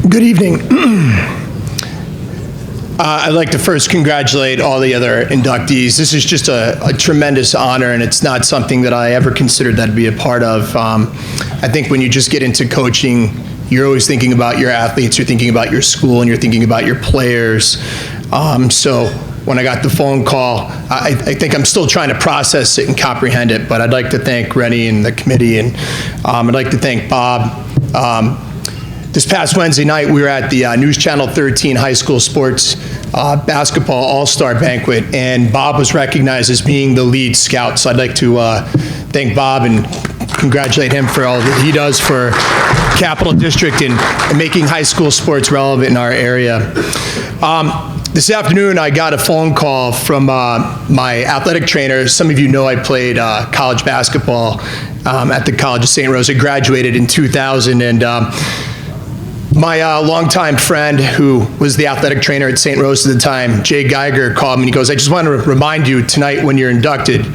Good evening. I'd like to first congratulate all the other inductees. This is just a tremendous honor, and it's not something that I ever considered that to be a part of. I think when you just get into coaching, you're always thinking about your athletes, you're thinking about your school, and you're thinking about your players. So when I got the phone call, I think I'm still trying to process it and comprehend it, but I'd like to thank Rennie and the committee, and I'd like to thank Bob. This past Wednesday night, we were at the News Channel 13 High School Sports Basketball All-Star Banquet, and Bob was recognized as being the lead scout. So I'd like to thank Bob and congratulate him for all that he does for Capital District and making high school sports relevant in our area. This afternoon, I got a phone call from my athletic trainer. Some of you know I played college basketball at the College of St. Rose. I graduated in 2000, and my longtime friend, who was the athletic trainer at St. Rose at the time, Jay Geiger, called me and he goes, "I just want to remind you tonight when you're inducted,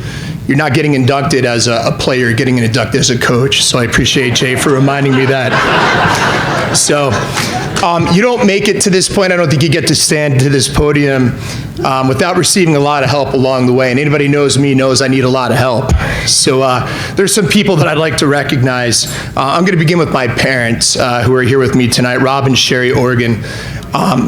you're not getting inducted as a player, you're getting inducted as a coach." So I appreciate Jay for reminding me that. So you don't make it to this point, I don't think you get to stand to this podium without receiving a lot of help along the way. And anybody who knows me knows I need a lot of help. So there's some people that I'd like to recognize. I'm going to begin with my parents who are here with me tonight, Rob and Sherry Organ.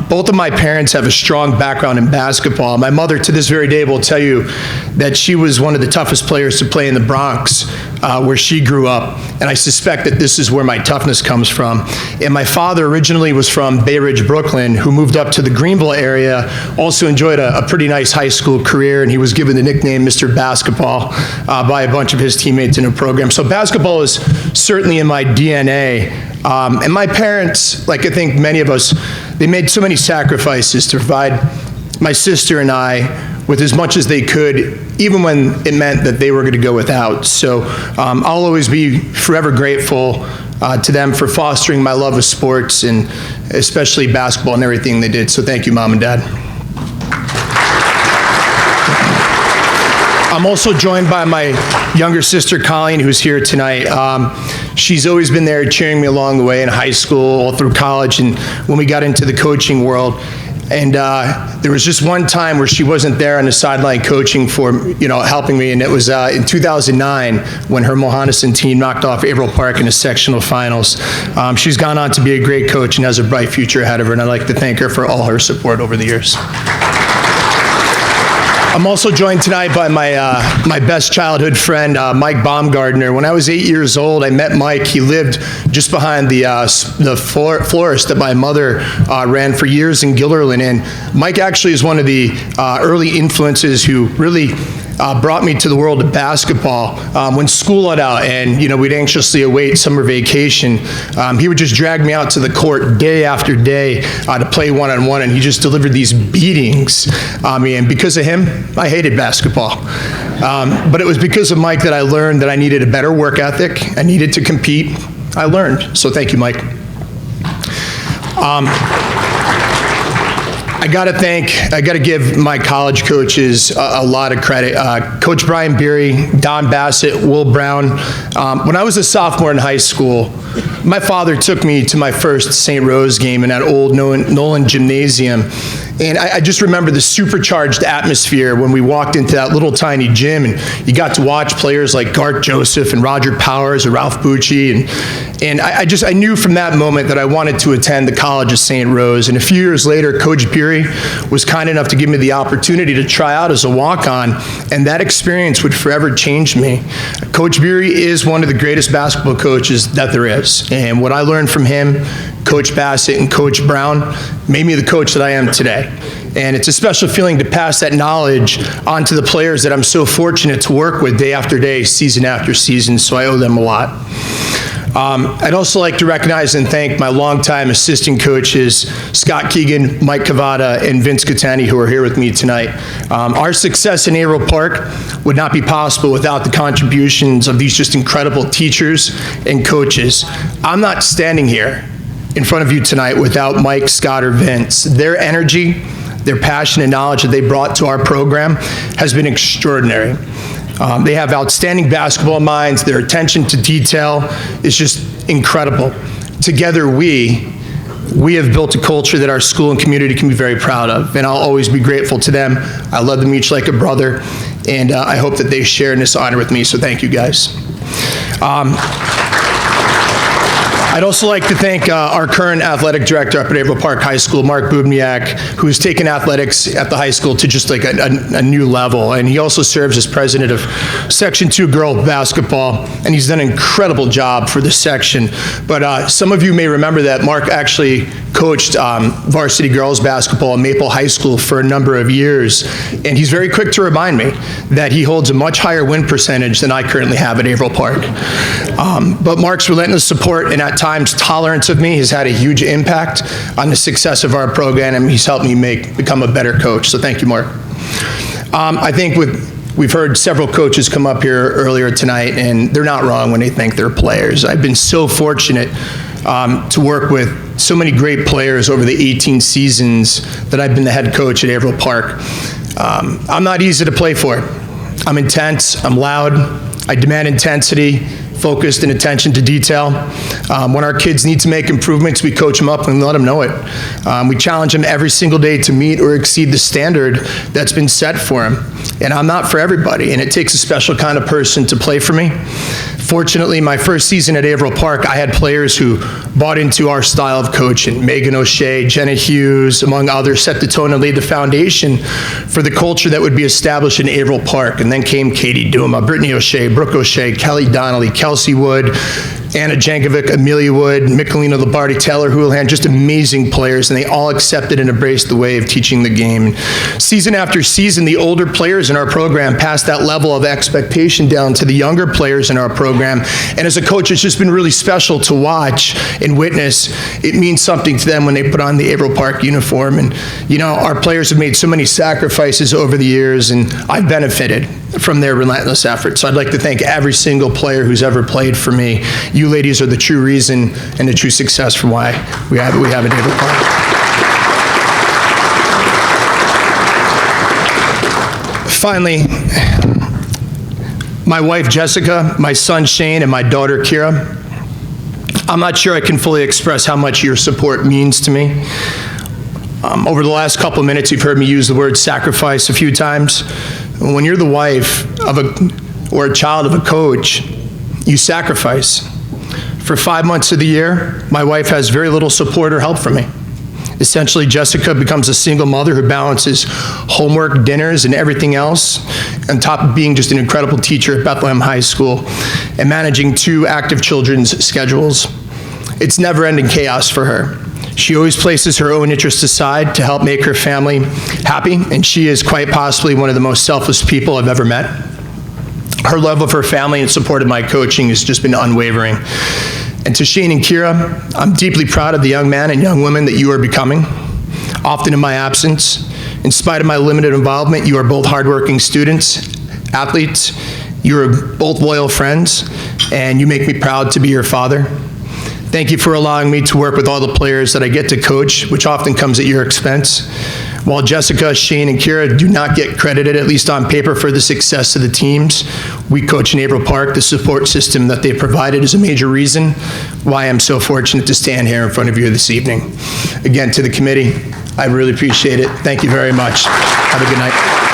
Both of my parents have a strong background in basketball. My mother, to this very day, will tell you that she was one of the toughest players to play in the Bronx, where she grew up. And I suspect that this is where my toughness comes from. And my father originally was from Bay Ridge, Brooklyn, who moved up to the Greenville area, also enjoyed a pretty nice high school career, and he was given the nickname Mr. Basketball by a bunch of his teammates in a program. So basketball is certainly in my DNA. And my parents, like I think many of us, they made so many sacrifices to provide my sister and I with as much as they could, even when it meant that they were going to go without. So I'll always be forever grateful to them for fostering my love of sports, and especially basketball and everything they did. So thank you, Mom and Dad. I'm also joined by my younger sister, Colleen, who's here tonight. She's always been there cheering me along the way in high school, all through college, and when we got into the coaching world. And there was just one time where she wasn't there on the sideline coaching for, helping me, and it was in 2009 when her Mohanison team knocked off Averill Park in the sectional finals. She's gone on to be a great coach and has a bright future ahead of her, and I'd like to thank her for all her support over the years. I'm also joined tonight by my best childhood friend, Mike Baumgardner. When I was 8 years old, I met Mike. He lived just behind the florist that my mother ran for years in Gilderland. And Mike actually is one of the early influences who really brought me to the world of basketball. When school let out and we'd anxiously await summer vacation, he would just drag me out to the court day after day to play one-on-one, and he just delivered these beatings on me. And because of him, I hated basketball. But it was because of Mike that I learned that I needed a better work ethic. I needed to compete. I learned. So thank you, Mike. I got to give my college coaches a lot of credit. Coach Brian Beery, Don Bassett, Will Brown. When I was a sophomore in high school, my father took me to my first St. Rose game in that old Nolan Gymnasium. And I just remember the supercharged atmosphere when we walked into that little tiny gym, and you got to watch players like Garth Joseph and Roger Powers and Ralph Bucci. And I knew from that moment that I wanted to attend the College of St. Rose. And a few years later, Coach Beery was kind enough to give me the opportunity to try out as a walk-on, and that experience would forever change me. Coach Beery is one of the greatest basketball coaches that there is. And what I learned from him, Coach Bassett and Coach Brown, made me the coach that I am today. And it's a special feeling to pass that knowledge on to the players that I'm so fortunate to work with day after day, season after season, so I owe them a lot. I'd also like to recognize and thank my longtime assistant coaches, Scott Keegan, Mike Cavada, and Vince Catani, who are here with me tonight. Our success in Averill Park would not be possible without the contributions of these just incredible teachers and coaches. I'm not standing here in front of you tonight without Mike, Scott, or Vince. Their energy, their passion and knowledge that they brought to our program has been extraordinary. They have outstanding basketball minds. Their attention to detail is just incredible. Together, we We have built a culture that our school and community can be very proud of, and I'll always be grateful to them. I love them each like a brother, and I hope that they share in this honor with me, so thank you guys. I'd also like to thank our current athletic director up at Averill Park High School, Mark Bubniak, who's taken athletics at the high school to just like a new level. And he also serves as president of Section 2 girl basketball, and he's done an incredible job for this section. But some of you may remember that Mark actually coached varsity girls basketball at Maple High School for a number of years. And he's very quick to remind me that he holds a much higher win percentage than I currently have at Averill Park. But Mark's relentless support and at times tolerance of me has had a huge impact on the success of our program, and he's helped me become a better coach. So thank you, Mark. I think we've heard several coaches come up here earlier tonight, and they're not wrong when they think they're players. I've been so fortunate to work with so many great players over the 18 seasons that I've been the head coach at Averill Park. I'm not easy to play for. I'm intense, I'm loud, I demand intensity, focused, and attention to detail. When our kids need to make improvements, we coach them up and let them know it. We challenge them every single day to meet or exceed the standard that's been set for them. And I'm not for everybody, and it takes a special kind of person to play for me. Fortunately, my first season at Averill Park, I had players who bought into our style of coaching. Megan O'Shea, Jenna Hughes, among others, set the tone and laid the foundation for the culture that would be established in Averill Park. And then came Katie Duma, Brittany O'Shea, Brooke O'Shea, Kelly Donnelly, Kelsey Wood, Anna Jankovic, Amelia Wood, Michelina Labardi, Taylor Houlihan, just amazing players, and they all accepted and embraced the way of teaching the game. Season after season, the older players in our program passed that level of expectation down to the younger players in our program, and as a coach, it's just been really special to watch and witness. It means something to them when they put on the Averill Park uniform, and you know, our players have made so many sacrifices over the years, and I've benefited from their relentless efforts. So I'd like to thank every single player who's ever played for me. You ladies are the true reason and the true success for why we have at Averill Park. Finally, my wife Jessica, my son Shane, and my daughter Kira, I'm not sure I can fully express how much your support means to me. Over the last couple of minutes, you've heard me use the word sacrifice a few times. When you're the wife of or a child of a coach, you sacrifice. For 5 months of the year, my wife has very little support or help from me. Essentially, Jessica becomes a single mother who balances homework, dinners, and everything else, on top of being just an incredible teacher at Bethlehem High School and managing 2 active children's schedules. It's never-ending chaos for her. She always places her own interests aside to help make her family happy, and she is quite possibly one of the most selfless people I've ever met. Her love of her family and support of my coaching has just been unwavering. And to Shane and Kira, I'm deeply proud of the young man and young women that you are becoming. Often in my absence, in spite of my limited involvement, you are both hardworking students, athletes, you are both loyal friends, and you make me proud to be your father. Thank you for allowing me to work with all the players that I get to coach, which often comes at your expense. While Jessica, Shane, and Kira do not get credited, at least on paper, for the success of the teams we coach in Averill Park, the support system that they provided is a major reason why I'm so fortunate to stand here in front of you this evening. Again, to the committee, I really appreciate it. Thank you very much. Have a good night.